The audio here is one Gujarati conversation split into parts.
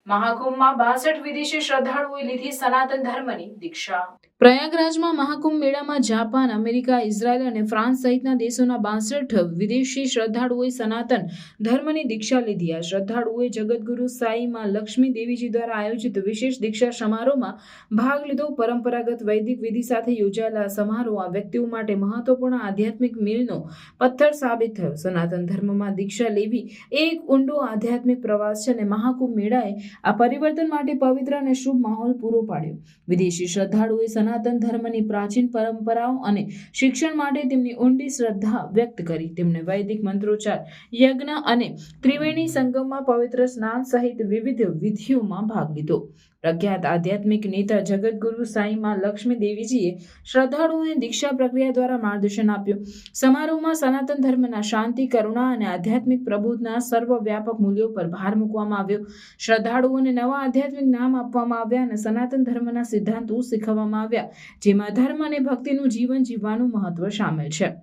મહાકુંભમાં 62 વિદેશી શ્રદ્ધાળુઓએ લીધી સનાતન ધર્મની દીક્ષા. પ્રયાગરાજમાં મહાકુંભ મેળામાં જાપાન, અમેરિકા, ઇઝરાયલ અને ફ્રાન્સ સહિતના દેશોના 62 વિદેશી શ્રદ્ધાળુઓએ સનાતન ધર્મની દીક્ષા લીધી. આ શ્રદ્ધાળુઓએ જગતગુરુ સાઈ માં લક્ષ્મી દેવીજી દ્વારા આયોજિત વિશેષ દીક્ષા સમારોહમાં ભાગ લીધો. પરંપરાગત વૈદિક વિધિ સાથે યોજાયેલા સમારોહ આ વ્યક્તિઓ માટે મહત્વપૂર્ણ આધ્યાત્મિક મીલનો પથ્થર સાબિત થયો. સનાતન ધર્મમાં દીક્ષા લેવી એ એક ઊંડો આધ્યાત્મિક પ્રવાસ છે અને મહાકુંભ મેળાએ આ પરિવર્તન માટે પવિત્ર અને શુભ માહોલ પૂરો પાડ્યો. વિદેશી શ્રદ્ધાળુઓએ સનાતન ધર્મની પ્રાચીન પરંપરાઓ અને શિક્ષણ માટે તેમની ઊંડી શ્રદ્ધા વ્યક્ત કરી. તેમણે વૈદિક મંત્રોચ્ચાર, યજ્ઞ અને ત્રિવેણી સંગમમાં પવિત્ર સ્નાન સહિત વિવિધ વિધિઓમાં ભાગ લીધો. પ્રખ્યાત આધ્યાત્મિક નેતા જગતગુરુ સાઈ માં લક્ષ્મી દેવીજીએ શ્રદ્ધાળુઓને દીક્ષા પ્રક્રિયા દ્વારા માર્ગદર્શન આપ્યું. સમારોહમાં સનાતન ધર્મના શાંતિ, કરુણા અને આધ્યાત્મિક પ્રબોધના સર્વવ્યાપક મૂલ્યો પર ભાર મૂકવામાં આવ્યો. શ્રદ્ધાળુઓને નવા આધ્યાત્મિક નામ આપવામાં આવ્યા અને સનાતન ધર્મના સિદ્ધાંતો શીખવવામાં આવ્યા, જેમાં ધર્મ અને ભક્તિનું જીવન જીવવાનું મહત્વ સામેલ છે.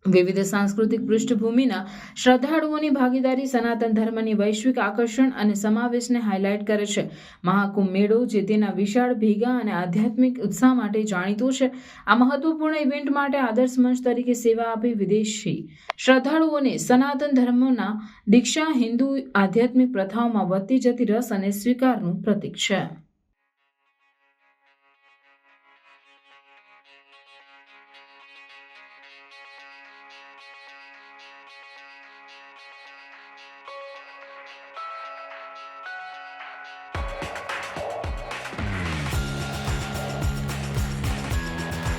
વિવિધ સાંસ્કૃતિક પૃષ્ઠભૂમિના શ્રદ્ધાળુઓની ભાગીદારી સનાતન ધર્મની વૈશ્વિક આકર્ષણ અને સમાવેશને હાઇલાઇટ કરે છે. મહાકુંભ મેળો, જે તેના વિશાળ ભેગા અને આધ્યાત્મિક ઉત્સાહ માટે જાણીતો છે, આ મહત્વપૂર્ણ ઇવેન્ટ માટે આદર્શ મંચ તરીકે સેવા આપી વિદેશી શ્રદ્ધાળુઓને સનાતન ધર્મના દીક્ષા હિન્દુ આધ્યાત્મિક પ્રથાઓમાં વધતી જતી રસ અને સ્વીકારનું પ્રતીક છે.